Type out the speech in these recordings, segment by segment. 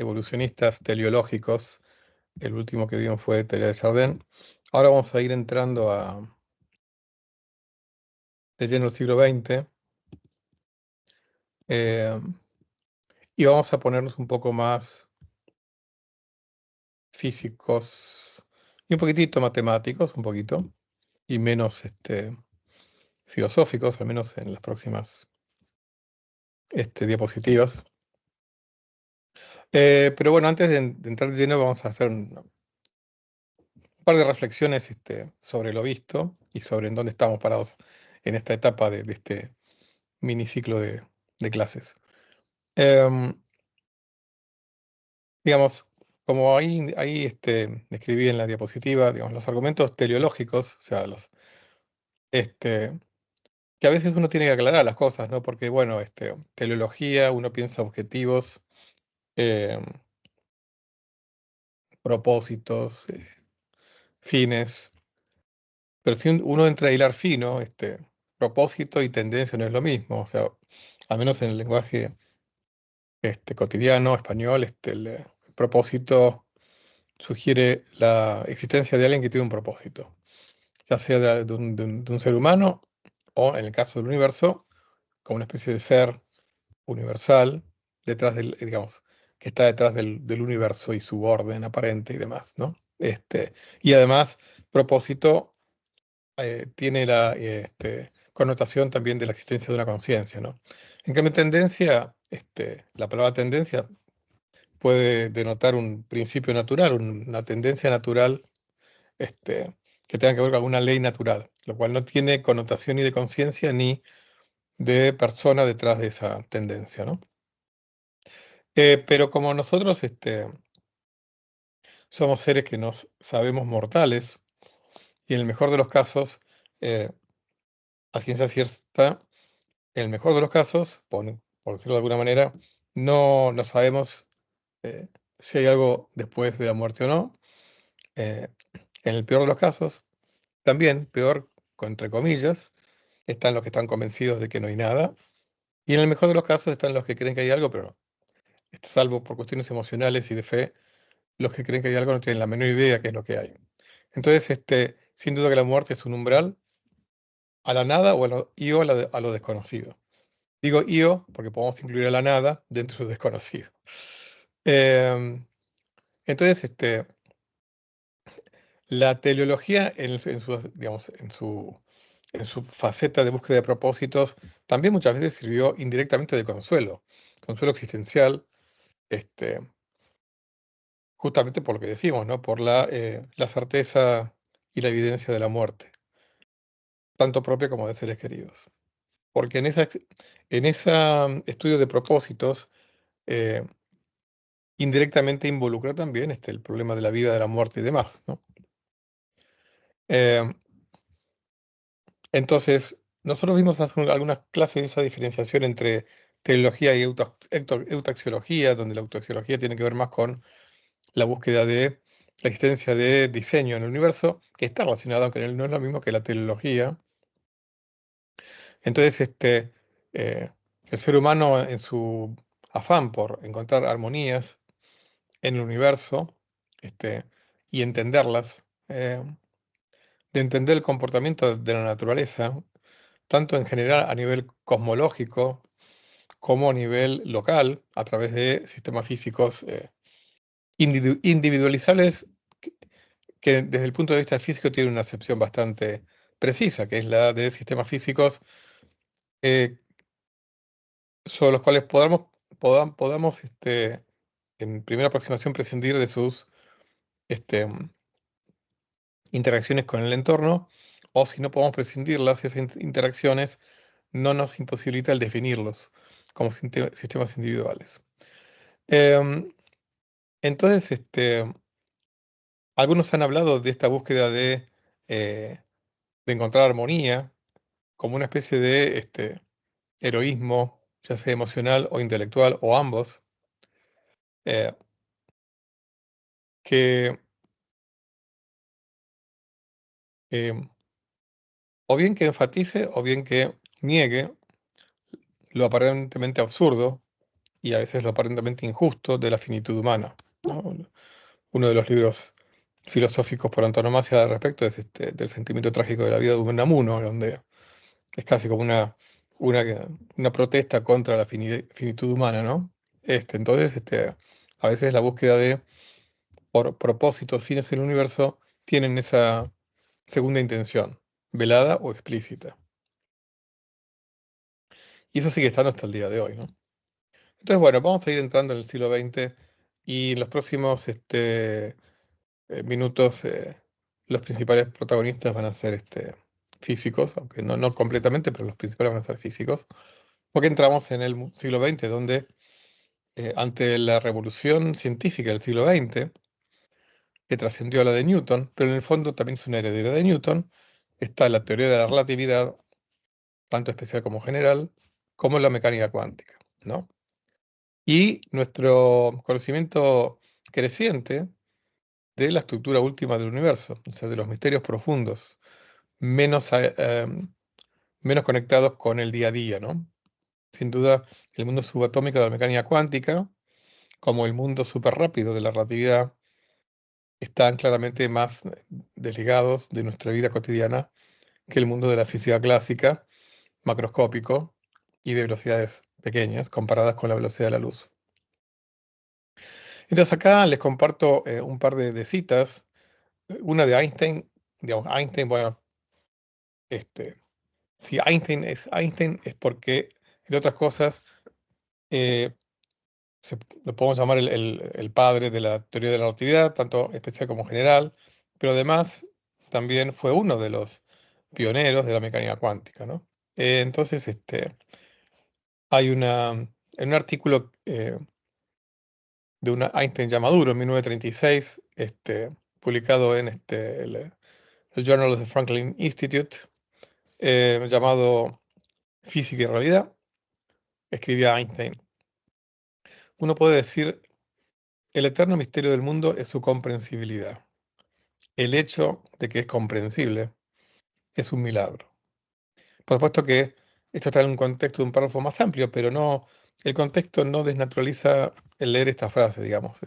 evolucionistas teleológicos. El último que vimos fue Teoría de Chardin. Ahora vamos a ir entrando de lleno al siglo XX eh, y vamos a ponernos un poco más físicos y un poquitito matemáticos, un poquito, y menos filosóficos, al menos en las próximas diapositivas. Pero bueno, antes de entrar de lleno vamos a hacer un par de reflexiones sobre lo visto y sobre en dónde estamos parados en esta etapa de este miniciclo de clases. Digamos, como ahí escribí en la diapositiva, digamos, los argumentos teleológicos, o sea, que a veces uno tiene que aclarar las cosas, ¿no? Porque, bueno, teleología, uno piensa objetivos, em, propósitos, fines, pero si uno entra a hilar fino, propósito y tendencia no es lo mismo, o sea, al menos en el lenguaje cotidiano, español, el propósito sugiere la existencia de alguien que tiene un propósito, ya sea de un ser humano o, en el caso del universo, como una especie de ser universal detrás digamos, que está detrás del universo y su orden aparente y demás, ¿no? Y además, propósito tiene la connotación también de la existencia de una conciencia, ¿no? En cambio, tendencia, la palabra tendencia puede denotar un principio natural, una tendencia natural que tenga que ver con alguna ley natural, lo cual no tiene connotación ni de conciencia ni de persona detrás de esa tendencia, ¿no? Pero como nosotros somos seres que nos sabemos mortales, y en el mejor de los casos, a ciencia cierta, en el mejor de los casos, por decirlo de alguna manera, no sabemos eh, si hay algo después de la muerte o no. Eh, en el peor de los casos, también peor, entre comillas, están los que están convencidos de que no hay nada. Y en el mejor de los casos están los que creen que hay algo, pero no. Salvo por cuestiones emocionales y de fe, los que creen que hay algo no tienen la menor idea qué es lo que hay. Entonces, sin duda que la muerte es un umbral a la nada y o a lo desconocido. Digo io porque podemos incluir a la nada dentro del desconocido. Em, entonces, la teleología digamos, en su faceta de búsqueda de propósitos también muchas veces sirvió indirectamente de consuelo existencial, este, justamente por lo que decimos, ¿no? Por la certeza y la evidencia de la muerte, tanto propia como de seres queridos. Porque en ese estudio de propósitos, eh, indirectamente involucra también el problema de la vida, de la muerte y demás, ¿no? Eh, entonces, nosotros vimos hace algunas clases de esa diferenciación entre teleología y eutaxiología, donde la eutaxiología tiene que ver más con la búsqueda de la existencia de diseño en el universo, que está relacionado, aunque no es lo mismo que la teleología. Entonces, el ser humano, en su afán por encontrar armonías en el universo, y entenderlas, de entender el comportamiento de la naturaleza, tanto en general a nivel cosmológico como a nivel local, a través de sistemas físicos individualizables que, que desde el punto de vista físico tienen una acepción bastante precisa, que es la de sistemas físicos eh, sobre los cuales podamos en primera aproximación prescindir de sus este, interacciones con el entorno, o si no podemos prescindirlas, esas interacciones no nos imposibilita el definirlos como sistemas individuales. Em, entonces, algunos han hablado de esta búsqueda eh, de encontrar armonía como una especie de heroísmo, ya sea emocional o intelectual, o ambos, eh, que em, o bien que enfatice o bien que niegue lo aparentemente absurdo y a veces lo aparentemente injusto de la finitud humana, ¿no? Uno de los libros filosóficos por antonomasia al respecto es del sentimiento trágico de la vida de Unamuno, donde es casi como una, una protesta contra la finitud humana, ¿no? Entonces, a veces la búsqueda de por propósitos, fines en el universo, tienen esa segunda intención, velada o explícita. Y eso sigue estando hasta el día de hoy, ¿no? Entonces, bueno, vamos a ir entrando en el siglo XX y en los próximos minutos los principales protagonistas van a ser físicos, aunque no completamente, pero los principales van a ser físicos, porque entramos en el siglo XX, donde ante la revolución científica del siglo XX, que trascendió a la de Newton, pero en el fondo también es una heredera de Newton, está la teoría de la relatividad, tanto especial como general, como la mecánica cuántica, ¿no? Y nuestro conocimiento creciente de la estructura última del universo, o sea, de los misterios profundos, menos, menos conectados con el día a día, ¿no? Sin duda, el mundo subatómico de la mecánica cuántica, como el mundo superrápido de la relatividad, están claramente más desligados de nuestra vida cotidiana que el mundo de la física clásica, macroscópico y de velocidades pequeñas comparadas con la velocidad de la luz. Entonces acá les comparto un par de citas, una de Einstein, digamos, Einstein, bueno, si Einstein es porque, entre otras cosas, eh, lo podemos llamar el padre de la teoría de la relatividad, tanto especial como general, pero además también fue uno de los pioneros de la mecánica cuántica, ¿no? Entonces, hay en un artículo de una Einstein ya maduro, en 1936, publicado en el Journal of the Franklin Institute, llamado Física y Realidad, escribía Einstein: uno puede decir, el eterno misterio del mundo es su comprensibilidad. El hecho de que es comprensible es un milagro. Por supuesto que esto está en un contexto de un párrafo más amplio, pero no, el contexto no desnaturaliza el leer esta frase, digamos.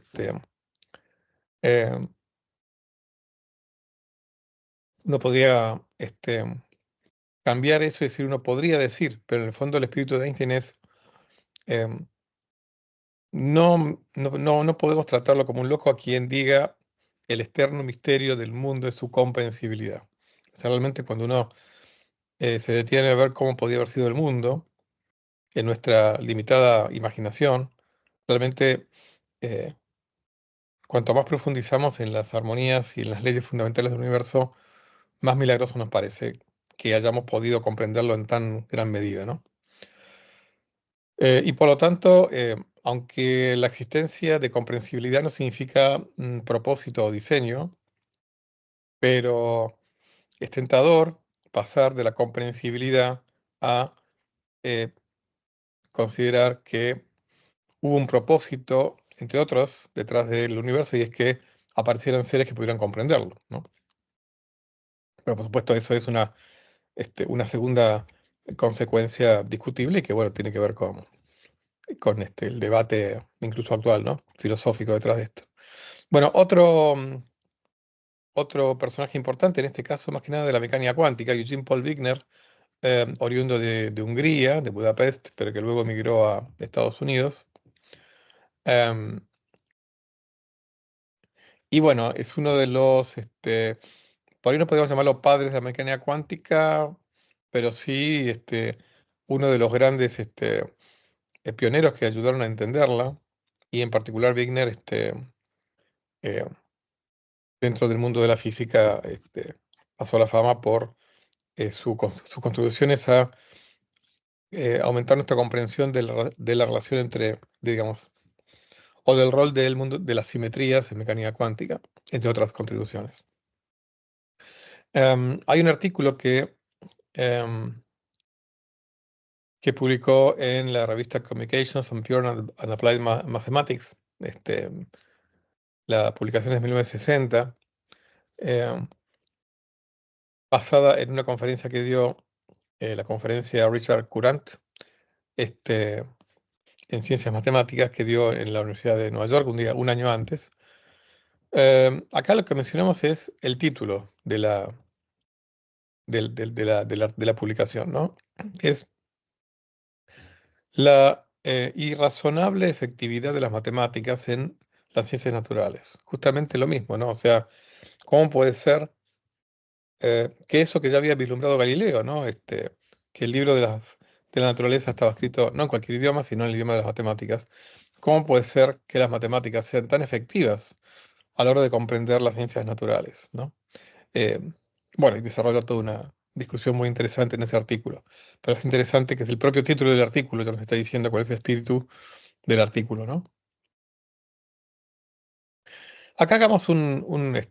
Eh, uno podría cambiar eso y decir, uno podría decir, pero en el fondo el espíritu de Einstein es, eh, no podemos tratarlo como un loco a quien diga el externo misterio del mundo es su comprensibilidad. O sea, realmente cuando uno se detiene a ver cómo podía haber sido el mundo, en nuestra limitada imaginación, realmente eh, cuanto más profundizamos en las armonías y en las leyes fundamentales del universo, más milagroso nos parece que hayamos podido comprenderlo en tan gran medida, ¿no? Y por lo tanto, aunque la existencia de comprensibilidad no significa propósito o diseño, pero es tentador pasar de la comprensibilidad a eh, considerar que hubo un propósito, entre otros, detrás del universo, y es que aparecieran seres que pudieran comprenderlo, ¿no? Pero por supuesto eso es una segunda consecuencia discutible y que, bueno, tiene que ver con el debate incluso actual, ¿no? Filosófico detrás de esto. Bueno, otro personaje importante, en este caso más que nada de la mecánica cuántica, Eugene Paul Wigner, oriundo de Hungría, de Budapest, pero que luego emigró a Estados Unidos. em, y bueno, es uno de los, por ahí no podríamos llamarlo padres de la mecánica cuántica, pero sí uno de los grandes pioneros que ayudaron a entenderla, y en particular Wigner, eh, dentro del mundo de la física, pasó a la fama por sus contribuciones a aumentar nuestra comprensión de la relación entre, digamos, o del rol del mundo de las simetrías en mecánica cuántica, entre otras contribuciones. Hay un artículo em, que publicó en la revista Communications on Pure and Applied Mathematics, la publicación es de 1960, em, basada en una conferencia que dio la conferencia Richard Courant, este, en ciencias matemáticas que dio en la Universidad de Nueva York un año antes. Acá lo que mencionamos es el título de la publicación, ¿no? Es la irrazonable efectividad de las matemáticas en las ciencias naturales. Justamente lo mismo, ¿no? O sea, ¿cómo puede ser que eso que ya había vislumbrado Galileo, ¿no? Que el libro de la naturaleza estaba escrito no en cualquier idioma, sino en el idioma de las matemáticas? ¿Cómo puede ser que las matemáticas sean tan efectivas a la hora de comprender las ciencias naturales, ¿no? Eh, bueno, y desarrolló toda una discusión muy interesante en ese artículo. Pero es interesante que es el propio título del artículo ya nos está diciendo cuál es el espíritu del artículo, ¿no? Acá hagamos un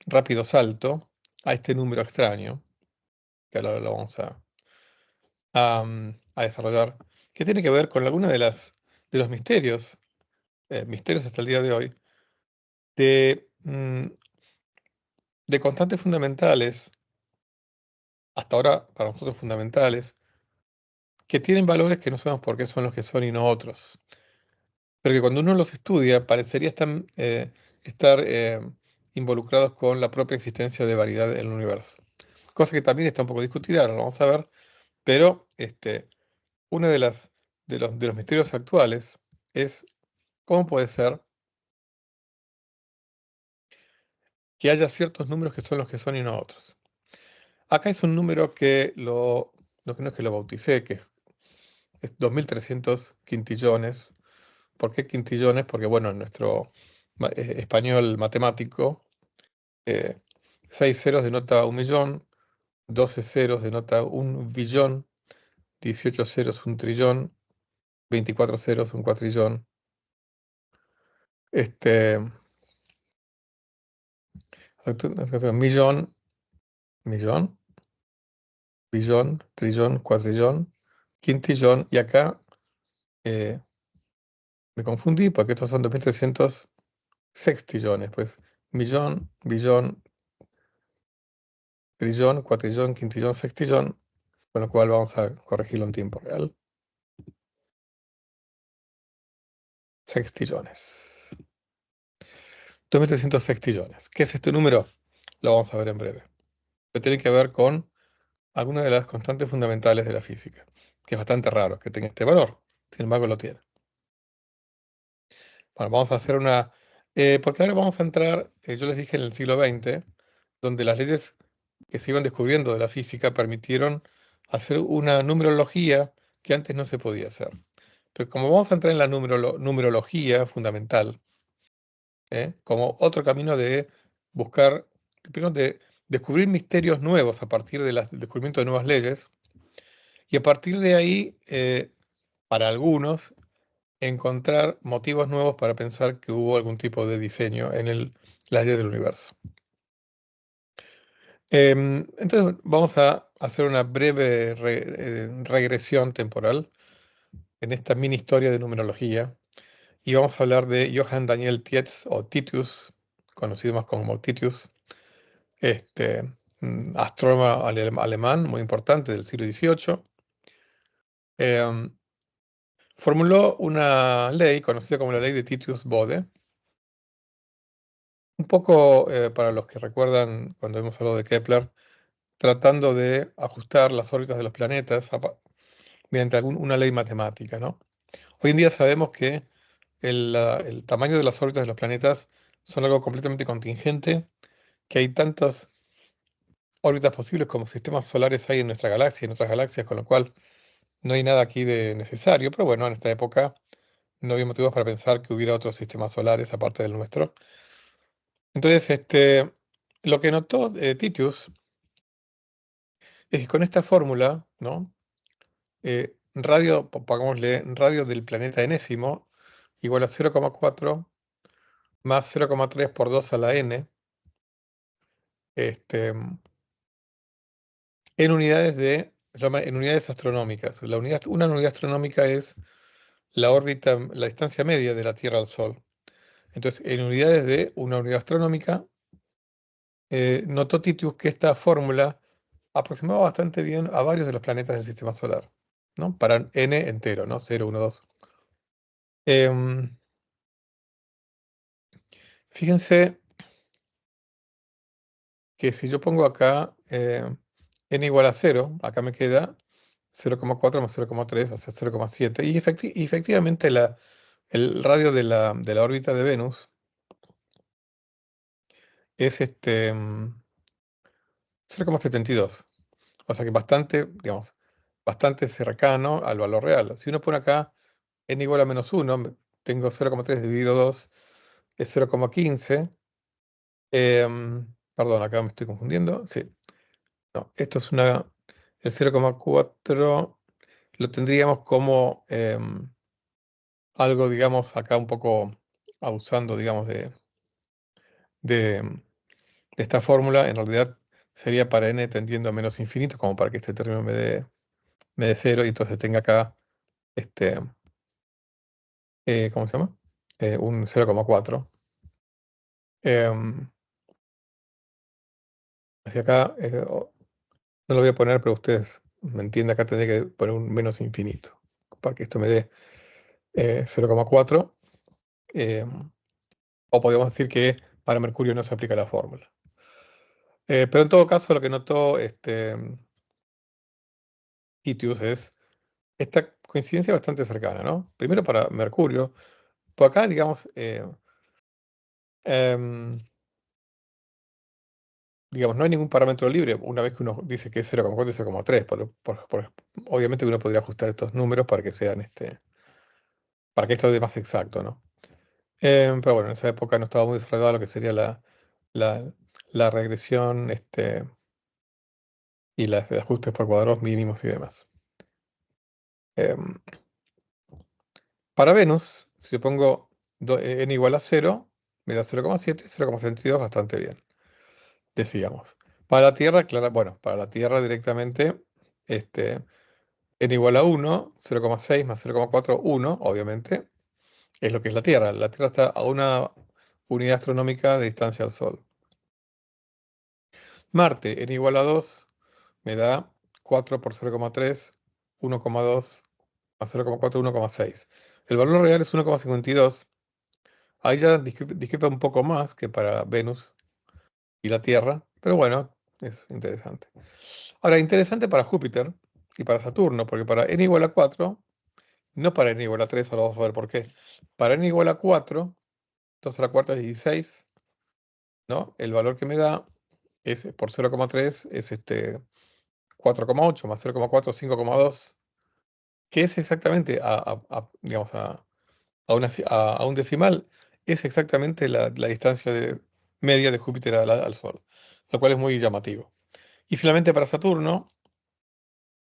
rápido salto a este número extraño, que ahora lo vamos a desarrollar, que tiene que ver con alguna de los misterios, misterios hasta el día de hoy, de constantes fundamentales, hasta ahora para nosotros fundamentales, que tienen valores que no sabemos por qué son los que son y no otros. Pero que cuando uno los estudia parecería estar involucrados con la propia existencia de variedad en el universo. Cosa que también está un poco discutida, ahora lo vamos a ver, pero uno de los misterios actuales es cómo puede ser que haya ciertos números que son los que son y no otros. Acá es un número que lo que no es que lo bauticé, que es 2300 quintillones. ¿Por qué quintillones? Porque, bueno, en nuestro español matemático, 6 ceros denota un millón, 12 ceros denota un billón, 18 ceros un trillón, 24 ceros un cuatrillón. Este, millón, millón, billón, trillón, cuatrillón, quintillón, y acá eh, me confundí porque estos son 2300 sextillones, pues millón, billón, trillón, cuatrillón, quintillón, sextillón, con lo cual vamos a corregirlo en tiempo real. Sextillones. 2300 sextillones. ¿Qué es este número? Lo vamos a ver en breve. Pero tiene que ver con alguna de las constantes fundamentales de la física, que es bastante raro que tenga este valor. Sin embargo, lo tiene. Bueno, vamos a hacer porque ahora vamos a entrar, yo les dije en el siglo XX, donde las leyes que se iban descubriendo de la física permitieron hacer una numerología que antes no se podía hacer. Pero como vamos a entrar en la numerología fundamental, como otro camino de buscar, primero de descubrir misterios nuevos a partir del descubrimiento de nuevas leyes, y a partir de ahí, para algunos, encontrar motivos nuevos para pensar que hubo algún tipo de diseño en las leyes del universo. Entonces vamos a hacer una breve regresión temporal en esta mini historia de numerología, y vamos a hablar de Johann Daniel Tietz, o Titius, conocido más como Titius, astrónomo alemán muy importante del siglo XVIII. Em, Formuló una ley conocida como la ley de Titius-Bode, un poco para los que recuerdan cuando hemos hablado de Kepler, tratando de ajustar las órbitas de los planetas mediante una ley matemática, ¿no? Hoy en día sabemos que el tamaño de las órbitas de los planetas son algo completamente contingente, que hay tantas órbitas posibles como sistemas solares hay en nuestra galaxia y en otras galaxias, con lo cual no hay nada aquí de necesario, pero bueno, en esta época no había motivos para pensar que hubiera otros sistemas solares aparte del nuestro. Entonces, lo que notó Titius es que con esta fórmula, ¿no? Pongámosle radio del planeta enésimo igual a 0,4 más 0,3 por 2 a la n, este, en unidades astronómicas. Una unidad astronómica es la órbita, la distancia media de la Tierra al Sol. Entonces, en unidades de una unidad astronómica, notó Titius que esta fórmula aproximaba bastante bien a varios de los planetas del sistema solar, ¿no? Para n entero, ¿no? 0, 1, 2. Em, Fíjense que si yo pongo acá n igual a 0, acá me queda 0,4 más 0,3, o sea, 0,7. Y efectivamente el radio de la órbita de Venus es 0,72. O sea que bastante, digamos, bastante cercano al valor real. Si uno pone acá n igual a -1, tengo 0,3 dividido 2, es 0,15. Perdón, acá me estoy confundiendo. Sí, no, esto es el 0,4 lo tendríamos como algo, digamos, acá un poco abusando, digamos, de esta fórmula. En realidad sería para n tendiendo a menos infinito, como para que este término me dé 0 y entonces tenga acá, este, ¿cómo se llama? Un 0,4. Hacia acá, no lo voy a poner, pero ustedes me entienden, acá tendría que poner un menos infinito, para que esto me dé 0,4. O podríamos decir que para Mercurio no se aplica la fórmula. Pero en todo caso, lo que notó Titius es esta coincidencia bastante cercana, ¿no? Primero para Mercurio, por acá, digamos, digamos, no hay ningún parámetro libre una vez que uno dice que es 0,4 y 0,3. Obviamente uno podría ajustar estos números para que sean, para que esto dé más exacto, ¿no? Pero bueno, en esa época no estaba muy desarrollado lo que sería la, la regresión, y los ajustes por cuadrados mínimos y demás. Em, para Venus, si yo pongo n igual a 0, me da 0,7, 0,62, bastante bien, decíamos. Para la Tierra, claro, bueno, para la Tierra directamente, n igual a 1, 0,6 más 0,4, 1, obviamente, es lo que es la Tierra. La Tierra está a una unidad astronómica de distancia al Sol. Marte, n igual a 2, me da 4 por 0,3, 1,2 más 0,4, 1,6. El valor real es 1,52. Ahí ya discrepa un poco más que para Venus y la Tierra, pero bueno, es interesante. Ahora, interesante para Júpiter y para Saturno, porque para n igual a 4, no para n igual a 3, ahora vamos a ver por qué. Para n igual a 4, 2 a la cuarta es 16, ¿no? El valor que me da es por 0,3 es 4,8 más 0,4, 5,2, que es exactamente, digamos, a un decimal, es exactamente la distancia media de Júpiter al Sol, lo cual es muy llamativo. Y finalmente para Saturno,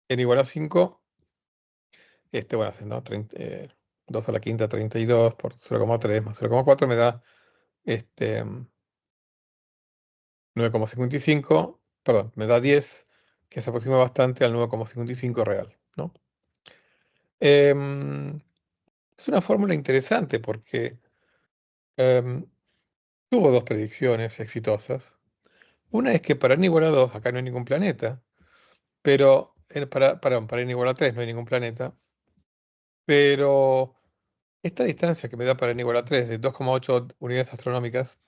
n igual a 5, bueno, ¿no? 2 a la quinta, 32 por 0,3 más 0,4 me da 9,55, perdón, me da 10, que se aproxima bastante al 9,55 real, ¿no? Em, es una fórmula interesante porque em, tuvo dos predicciones exitosas. Una es que para n igual a 2 acá no hay ningún planeta, pero para n igual a 3 no hay ningún planeta, pero esta distancia que me da para n igual a 3 de 2,8 unidades astronómicas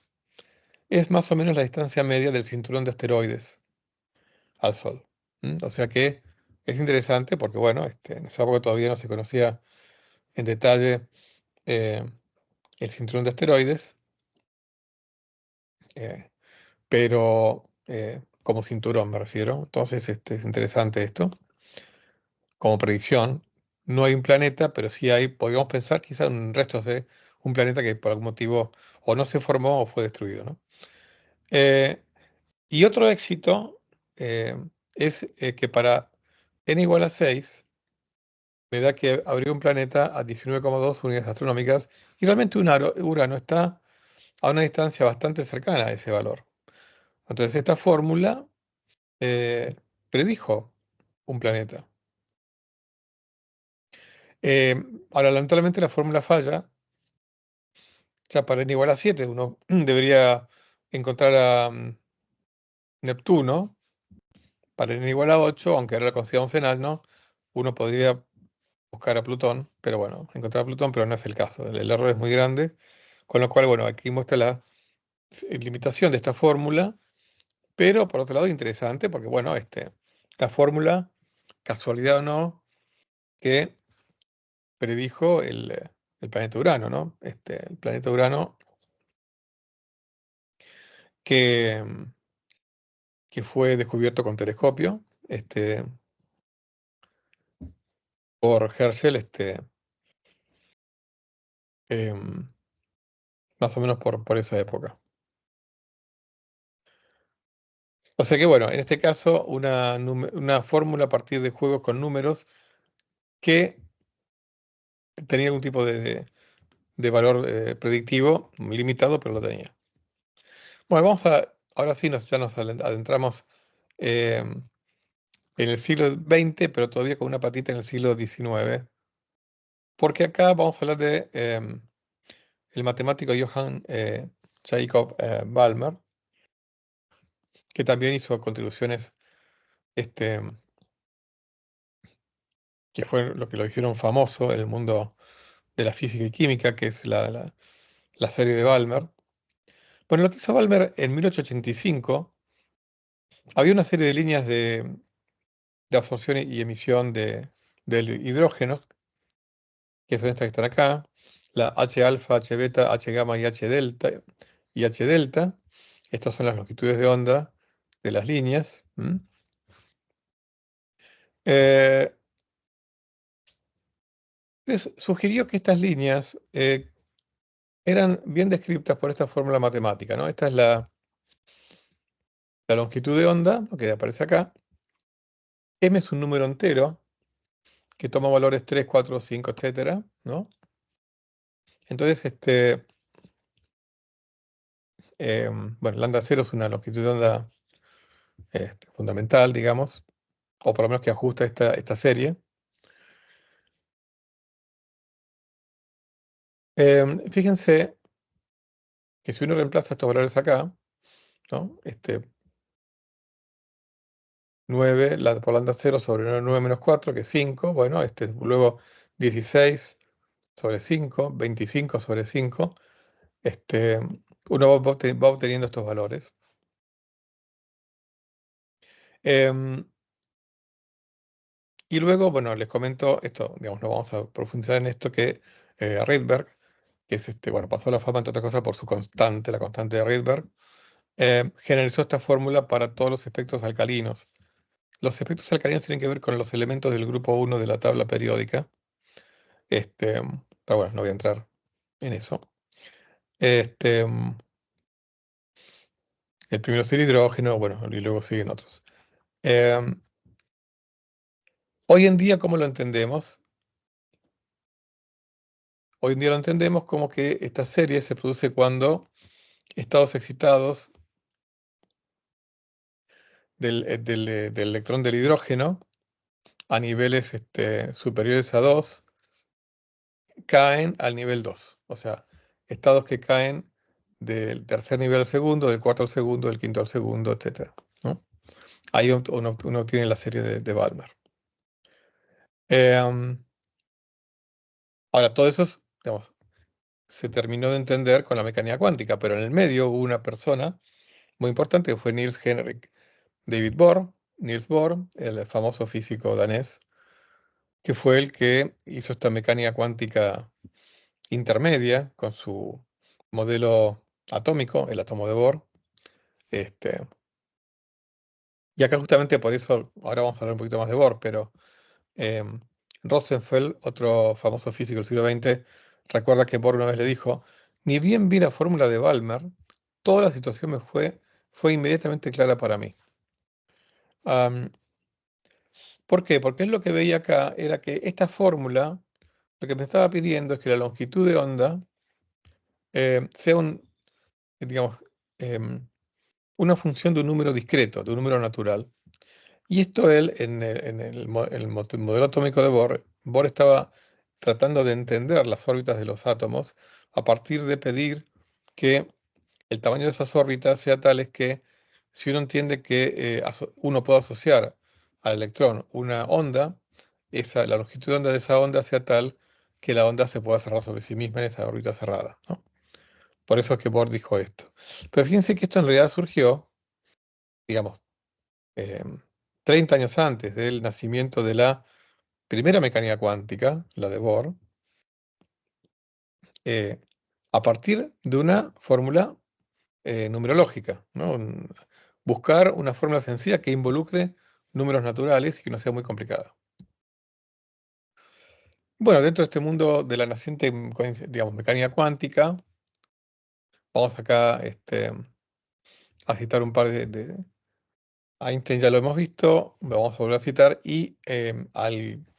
es más o menos la distancia media del cinturón de asteroides al Sol. O sea que es interesante porque, bueno, en esa época todavía no se conocía en detalle eh, el cinturón de asteroides, eh, pero como cinturón me refiero. Entonces, es interesante esto. Como predicción, no hay un planeta, pero sí podríamos pensar quizá en restos de un planeta que por algún motivo o no se formó o fue destruido, ¿no? Eh, y otro éxito es que para n igual a 6 me da que habría un planeta a 19,2 unidades astronómicas y realmente Urano está a una distancia bastante cercana a ese valor. Entonces esta fórmula predijo un planeta. Eh, Ahora, lamentablemente la fórmula falla. Ya para n igual a 7 uno debería encontrar a Neptuno. Para n igual a 8, aunque ahora lo consideramos enano, uno podría buscar a Plutón, pero bueno, encontrar a Plutón, pero no es el caso. El error es muy grande, con lo cual, bueno, aquí muestra la limitación de esta fórmula, pero por otro lado interesante, porque bueno, esta fórmula, casualidad o no, que predijo el planeta Urano, ¿no? El planeta Urano que, que fue descubierto con telescopio por Herschel, em, más o menos por esa época. O sea que bueno, en este caso una fórmula a partir de juegos con números que tenía algún tipo de valor predictivo limitado, pero lo tenía. Bueno, ahora sí ya nos adentramos em, en el siglo XX, pero todavía con una patita en el siglo XIX, porque acá vamos a hablar de el matemático Johann Jacob Balmer, que también hizo contribuciones este, que fue lo que lo hicieron famoso en el mundo de la física y química, que es la serie de Balmer. Bueno, lo que hizo Balmer en 1885, había una serie de líneas de absorción y emisión del hidrógeno, que son estas que están acá, la H alfa, H beta, H gamma y H delta, Estas son las longitudes de onda de las líneas. Eh, Sugirió que estas líneas eran bien descritas por esta fórmula matemática, ¿no? Esta es la longitud de onda, lo que aparece acá. M es un número entero que toma valores 3, 4, 5, etcétera, ¿no? Entonces, bueno, lambda 0 es una longitud de onda fundamental, digamos, o por lo menos que ajusta esta serie. Fíjense que si uno reemplaza estos valores acá, ¿no? 9 por lambda 0 sobre 9 menos 4, que es 5, bueno, luego 16 sobre 5, 25 sobre 5, uno va obteniendo estos valores. Em, y luego, bueno, les comento esto, digamos, no vamos a profundizar en esto, que Rydberg, que es bueno, pasó a la fama, entre otras cosas, por su constante, la constante de Rydberg, generalizó esta fórmula para todos los espectros alcalinos. Los espectros alcalinos tienen que ver con los elementos del grupo 1 de la tabla periódica. Pero bueno, no voy a entrar en eso. Este, el primero es el hidrógeno, bueno, y luego siguen otros. Em, Hoy en día, ¿cómo lo entendemos? Hoy en día lo entendemos como que esta serie se produce cuando estados excitados del electrón del hidrógeno a niveles superiores a 2 caen al nivel 2. O sea, estados que caen del tercer nivel al segundo, del cuarto al segundo, del quinto al segundo, etc., ¿no? Ahí uno obtiene la serie de Balmer. Ahora, todo eso digamos, se terminó de entender con la mecánica cuántica, pero en el medio hubo una persona muy importante que fue Niels Henrik David Bohr, Niels Bohr, el famoso físico danés, que fue el que hizo esta mecánica cuántica intermedia con su modelo atómico, el átomo de Bohr. Este, y acá justamente por eso, ahora vamos a hablar un poquito más de Bohr, pero Rosenfeld, otro famoso físico del siglo XX, recuerda que Bohr una vez le dijo: ni bien vi la fórmula de Balmer, toda la situación fue inmediatamente clara para mí. ¿Por qué? Porque él lo que veía acá era que esta fórmula, lo que me estaba pidiendo es que la longitud de onda sea digamos, una función de un número discreto, de un número natural. Y esto él, en el modelo atómico de Bohr, Bohr estaba tratando de entender las órbitas de los átomos a partir de pedir que el tamaño de esas órbitas sea tales que, si uno entiende que uno puede asociar al electrón una onda, la longitud de onda de esa onda sea tal que la onda se pueda cerrar sobre sí misma en esa órbita cerrada, ¿no? Por eso es que Bohr dijo esto. Pero fíjense que esto en realidad surgió, digamos, 30 años antes del nacimiento de la primera mecánica cuántica, la de Bohr, eh, a partir de una fórmula numerológica, ¿no? Buscar una fórmula sencilla que involucre números naturales y que no sea muy complicada. Bueno, dentro de este mundo de la naciente, digamos, mecánica cuántica, vamos acá a citar un par de Einstein, ya lo hemos visto, lo vamos a volver a citar, y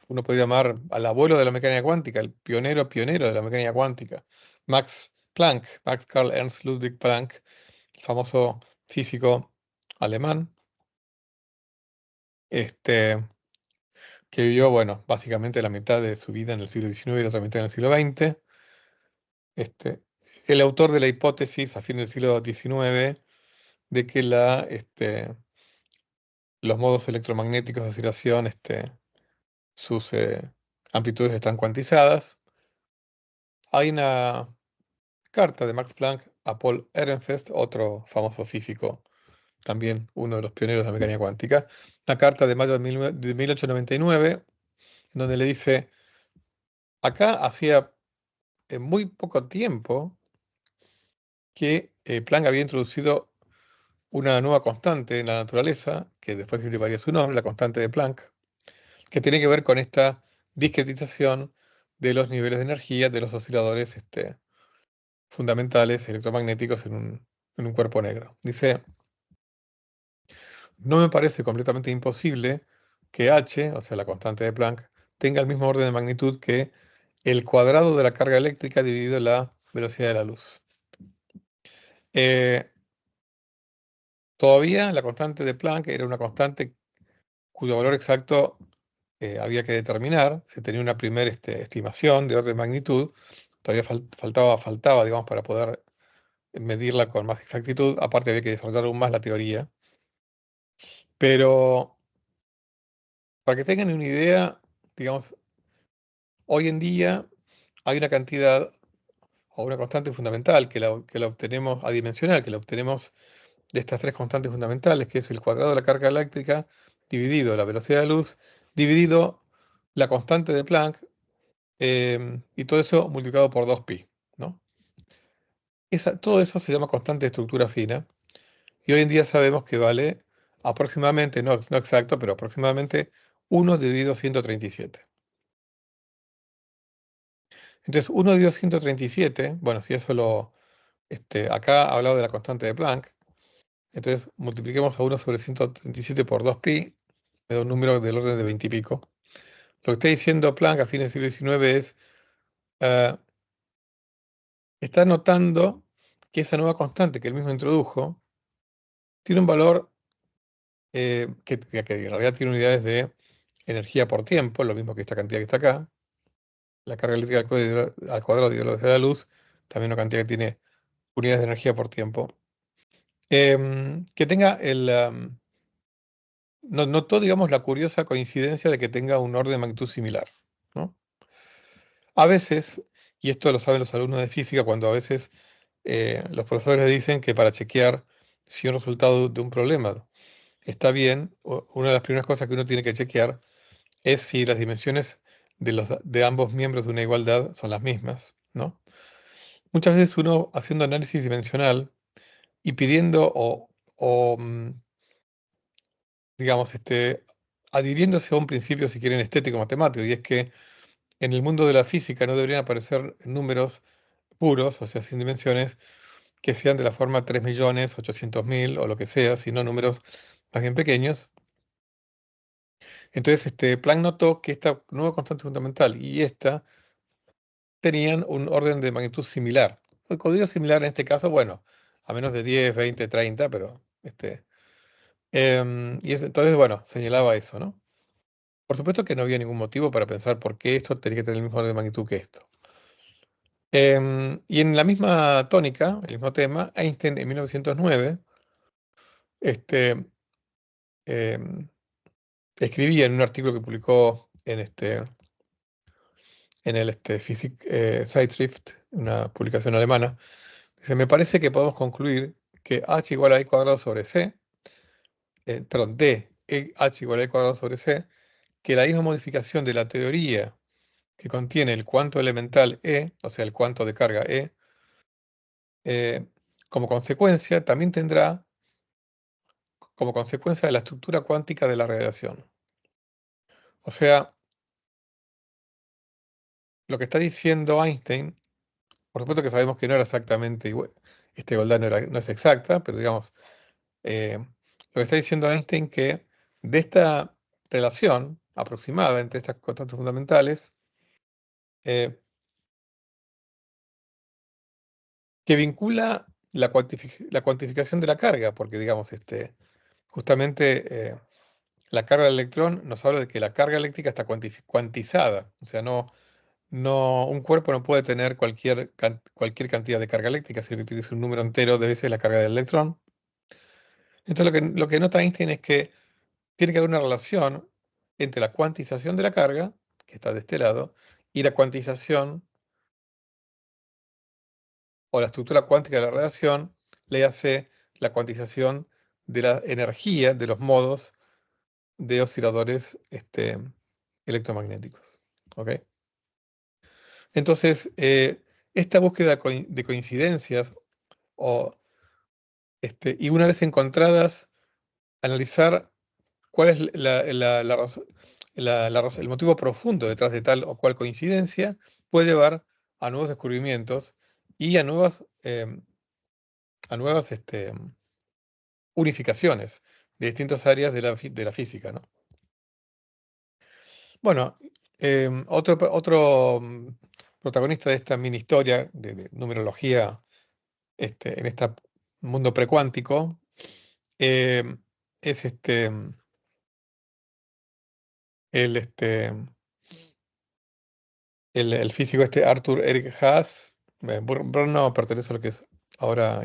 uno puede llamar al abuelo de la mecánica cuántica, el pionero de la mecánica cuántica, Max Planck, Max Carl Ernst Ludwig Planck, el famoso físico alemán, que vivió, bueno, básicamente la mitad de su vida en el siglo XIX y la otra mitad en el siglo XX. Este, el autor de la hipótesis a fines del siglo XIX de que los modos electromagnéticos de oscilación, sus amplitudes están cuantizadas. Hay una carta de Max Planck a Paul Ehrenfest, otro famoso físico, también uno de los pioneros de la mecánica cuántica, una carta de mayo de 1899, en donde le dice, acá hacía muy poco tiempo que Planck había introducido una nueva constante en la naturaleza, que después se llevaría su nombre, la constante de Planck, que tiene que ver con esta discretización de los niveles de energía de los osciladores fundamentales electromagnéticos en un cuerpo negro. Dice, no me parece completamente imposible que h, o sea, la constante de Planck, tenga el mismo orden de magnitud que el cuadrado de la carga eléctrica dividido la velocidad de la luz. Eh, Todavía la constante de Planck era una constante cuyo valor exacto había que determinar. Se tenía una primera estimación de orden de magnitud. Todavía faltaba, digamos, para poder medirla con más exactitud. Aparte había que desarrollar aún más la teoría. Pero para que tengan una idea, digamos, hoy en día hay una cantidad o una constante fundamental que la obtenemos adimensional, que la obtenemos de estas tres constantes fundamentales, que es el cuadrado de la carga eléctrica dividido la velocidad de la luz, dividido la constante de Planck, y todo eso multiplicado por 2pi, ¿no? Todo eso se llama constante de estructura fina, y hoy en día sabemos que vale aproximadamente, no exacto, pero aproximadamente 1 dividido 137. Entonces, 1 dividido 137, bueno, si eso acá ha hablado de la constante de Planck, entonces multipliquemos a 1 sobre 137 por 2pi, me da un número del orden de 20 y pico. Lo que está diciendo Planck a fines del siglo XIX es, eh, está notando que esa nueva constante que él mismo introdujo tiene un valor que en realidad tiene unidades de energía por tiempo, lo mismo que esta cantidad que está acá. La carga eléctrica al cuadrado de la velocidad de la luz, también una cantidad que tiene unidades de energía por tiempo. Que tenga notó, digamos, la curiosa coincidencia de que tenga un orden de magnitud similar, ¿no? A veces, y esto lo saben los alumnos de física, cuando a veces los profesores dicen que para chequear si un resultado de un problema está bien, una de las primeras cosas que uno tiene que chequear es si las dimensiones de ambos miembros de una igualdad son las mismas, ¿no? Muchas veces uno haciendo análisis dimensional y pidiendo digamos, adhiriéndose a un principio, si quieren, estético matemático, y es que en el mundo de la física no deberían aparecer números puros, o sea, sin dimensiones, que sean de la forma 3.800.000 o lo que sea, sino números más bien pequeños. Entonces, Planck notó que esta nueva constante fundamental y esta tenían un orden de magnitud similar. El código similar en este caso, bueno, a menos de 10, 20, 30, pero entonces, bueno, señalaba eso, ¿no? Por supuesto que no había ningún motivo para pensar por qué esto tenía que tener el mismo orden de magnitud que esto. Y en la misma tónica, el mismo tema, Einstein en 1909 este, em, escribía en un artículo que publicó en el Zeitschrift, una publicación alemana. Dice, me parece que podemos concluir que h igual a i cuadrado sobre c, perdón, h igual a i cuadrado sobre c, que la misma modificación de la teoría que contiene el cuanto elemental E, o sea, el cuanto de carga E, como consecuencia, también tendrá como consecuencia de la estructura cuántica de la radiación. O sea, lo que está diciendo Einstein, por supuesto que sabemos que no era exactamente igual, esta igualdad no es exacta, pero digamos, lo que está diciendo Einstein que de esta relación aproximada entre estas constantes fundamentales, eh, que vincula la cuantificación de la carga, porque digamos, justamente la carga del electrón nos habla de que la carga eléctrica está cuantizada, o sea, un cuerpo no puede tener cualquier cantidad de carga eléctrica, sino que tiene que ser un número entero de veces la carga del electrón. Entonces lo que nota Einstein es que tiene que haber una relación entre la cuantización de la carga, que está de este lado, y la cuantización o la estructura cuántica de la radiación, le hace la cuantización de la energía de los modos de osciladores electromagnéticos. ¿Ok? Entonces, esta búsqueda de coincidencias o, y una vez encontradas, analizar cuál es el motivo profundo detrás de tal o cual coincidencia, puede llevar a nuevos descubrimientos y a nuevas unificaciones de distintas áreas de la física, ¿no? Bueno, otro protagonista de esta mini historia de numerología en este mundo precuántico em, es el, este, el físico Arthur Eric Haas. Brno pertenece a lo que es ahora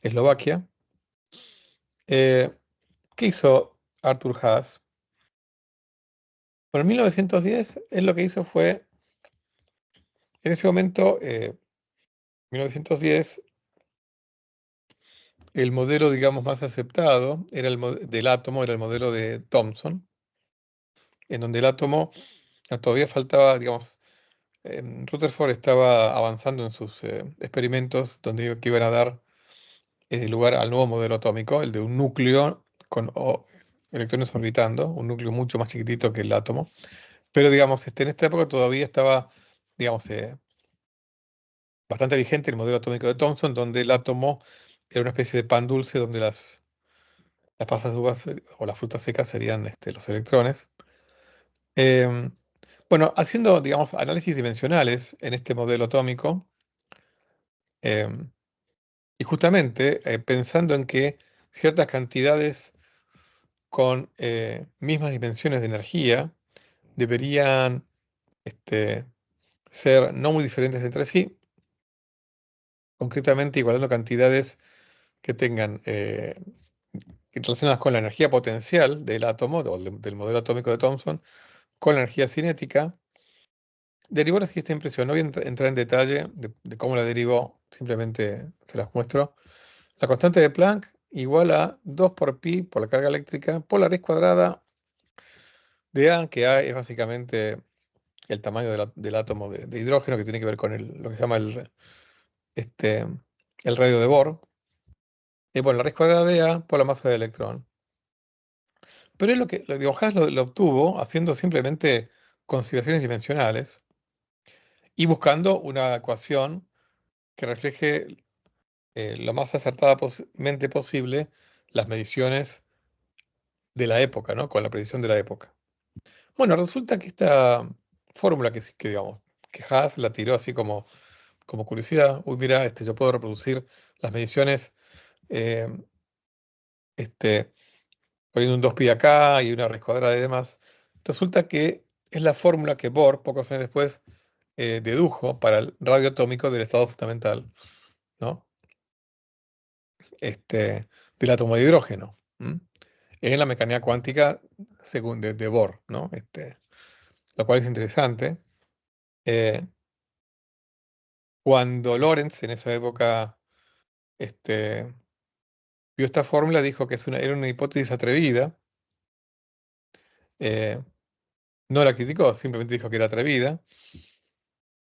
Eslovaquia. Eh, ¿Qué hizo Arthur Haas? Bueno, en 1910, él lo que hizo fue, en ese momento, 1910, el modelo, digamos, más aceptado era del átomo, era el modelo de Thomson, en donde el átomo todavía faltaba, digamos, Rutherford estaba avanzando en sus experimentos que iban a dar lugar al nuevo modelo atómico, el de un núcleo con electrones orbitando, un núcleo mucho más chiquitito que el átomo. Pero, digamos, en esta época todavía estaba, digamos, bastante vigente el modelo atómico de Thomson, donde el átomo era una especie de pan dulce donde las pasas de uvas o las frutas secas serían los electrones. Em, bueno, haciendo, digamos, análisis dimensionales en este modelo atómico, em, y justamente pensando en que ciertas cantidades con mismas dimensiones de energía deberían este, ser no muy diferentes entre sí, concretamente igualando cantidades que tengan relacionadas con la energía potencial del átomo, o del modelo atómico de Thomson, con la energía cinética. Derivó la siguiente impresión. No voy a entrar en detalle de cómo la derivó, simplemente se las muestro. La constante de Planck igual a 2 por pi por la carga eléctrica por la raíz cuadrada de A, que A es básicamente el tamaño del átomo de hidrógeno, que tiene que ver con lo que se llama este, el radio de Bohr. Y bueno, la raíz cuadrada de A por la masa del electrón. Pero es digo, Haas lo obtuvo haciendo simplemente consideraciones dimensionales y buscando una ecuación que refleje lo más acertadamente posible las mediciones de la época, ¿no? Con la predicción de la época. Bueno, resulta que esta fórmula digamos, que Haas la tiró así como curiosidad. Uy, mira, yo puedo reproducir las mediciones eh, este, poniendo un 2pi acá y una raíz cuadrada y demás. Resulta que es la fórmula que Bohr, pocos años después, dedujo para el radio atómico del estado fundamental, ¿no? Del átomo de hidrógeno. en la mecánica cuántica según de Bohr, ¿no? Lo cual es interesante. Cuando Lorentz en esa época este, vio esta fórmula, dijo que era una hipótesis atrevida. No la criticó, simplemente dijo que era atrevida.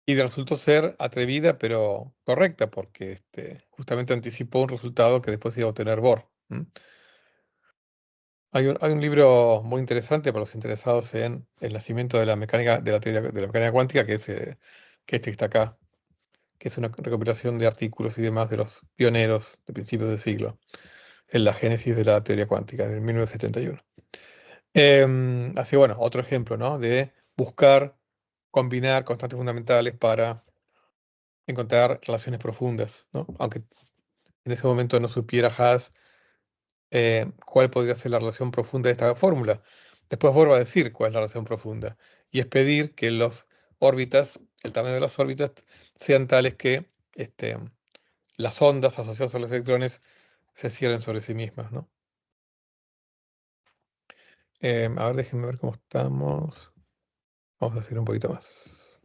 Y resultó ser atrevida, pero correcta, porque justamente anticipó un resultado que después iba a obtener Bohr. Hay un libro muy interesante para los interesados en el nacimiento de la mecánica, de la teoría de la mecánica cuántica, que es que está acá, que es una recopilación de artículos y demás de los pioneros de principios de siglo, en la génesis de la teoría cuántica, de 1971. Así que bueno, otro ejemplo, ¿no? De buscar combinar constantes fundamentales para encontrar relaciones profundas, ¿no? Aunque en ese momento no supiera Haas cuál podría ser la relación profunda de esta fórmula. Después vuelvo a decir cuál es la relación profunda, y es pedir que los órbitas, el tamaño de las órbitas, sean tales que las ondas asociadas a los electrones se cierren sobre sí mismas, ¿no? A ver, déjenme ver cómo estamos. Vamos a hacer un poquito más.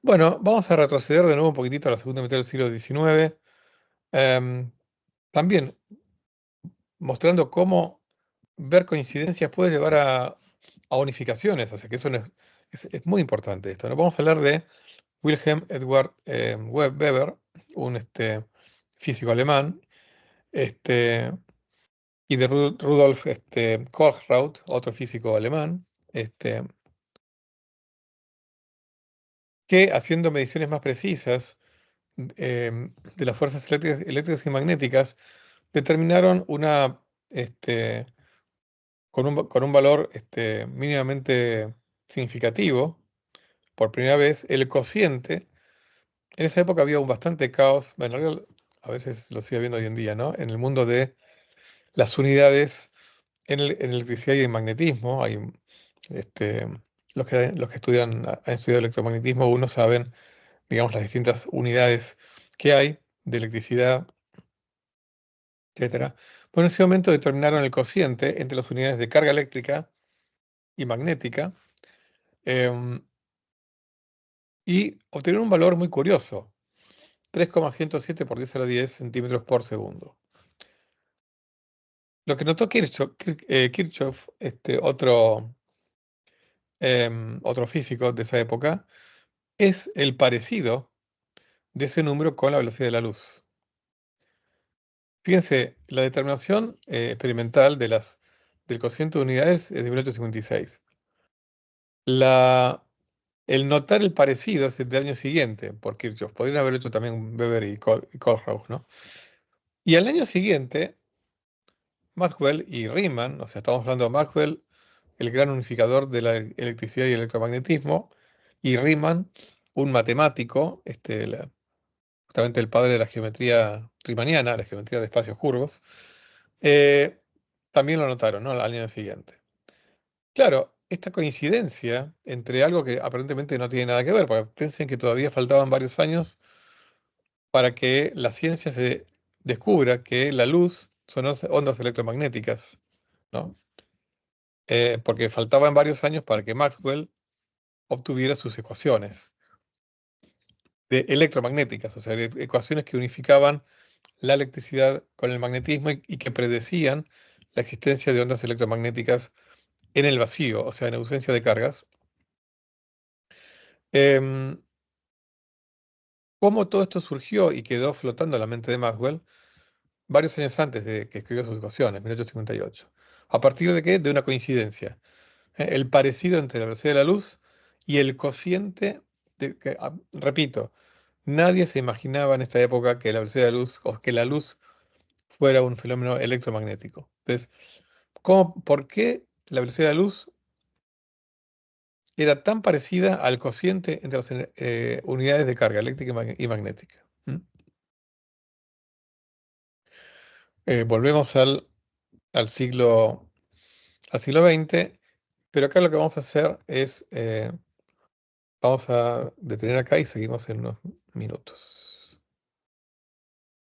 Bueno, vamos a retroceder de nuevo un poquitito a la segunda mitad del siglo XIX. También mostrando cómo ver coincidencias puede llevar a unificaciones, o sea que eso no es muy importante esto, ¿no? Vamos a hablar de Wilhelm Edward Weber, un físico alemán, este, y de Rudolf Kohlrausch, otro físico alemán, que haciendo mediciones más precisas de las fuerzas eléctricas y magnéticas, determinaron con un valor mínimamente significativo, por primera vez, el cociente. En esa época había un bastante caos, bueno, en realidad a veces lo sigue habiendo hoy en día, ¿no? En el mundo de las unidades en electricidad y en magnetismo. Este, los que han estudiado electromagnetismo, uno saben, digamos, las distintas unidades que hay de electricidad, etcétera. Bueno, en ese momento determinaron el cociente entre las unidades de carga eléctrica y magnética, em, y obtener un valor muy curioso, 3,107 por 10 a la 10 centímetros por segundo. Lo que notó Kirchhoff, otro físico de esa época, es el parecido de ese número con la velocidad de la luz. Fíjense, la determinación experimental del cociente de unidades es de 1856. El notar el parecido es del año siguiente, por Kirchhoff. Podrían haberlo hecho también Weber y Kohlrausch, ¿no? Y al año siguiente, Maxwell y Riemann, o sea, estamos hablando de Maxwell, el gran unificador de la electricidad y el electromagnetismo, y Riemann, un matemático, justamente el padre de la geometría riemanniana, la geometría de espacios curvos, eh, también lo notaron, ¿no? Al año siguiente. Claro, esta coincidencia entre algo que aparentemente no tiene nada que ver, porque piensen que todavía faltaban varios años para que la ciencia se descubra que la luz son ondas electromagnéticas, ¿no? Porque faltaban varios años para que Maxwell obtuviera sus ecuaciones electromagnéticas, o sea, ecuaciones que unificaban la electricidad con el magnetismo y que predecían la existencia de ondas electromagnéticas en el vacío, o sea, en ausencia de cargas. Em, ¿Cómo todo esto surgió y quedó flotando en la mente de Maxwell varios años antes de que escribió sus ecuaciones, 1858? ¿A partir de qué? De una coincidencia. El parecido entre la velocidad de la luz y el cociente repito, nadie se imaginaba en esta época que la velocidad de la luz o que la luz fuera un fenómeno electromagnético. Entonces, por qué la velocidad de la luz era tan parecida al cociente entre las unidades de carga eléctrica y magnética? Volvemos al siglo XX, pero acá lo que vamos a hacer es, vamos a detener acá y seguimos en unos minutos.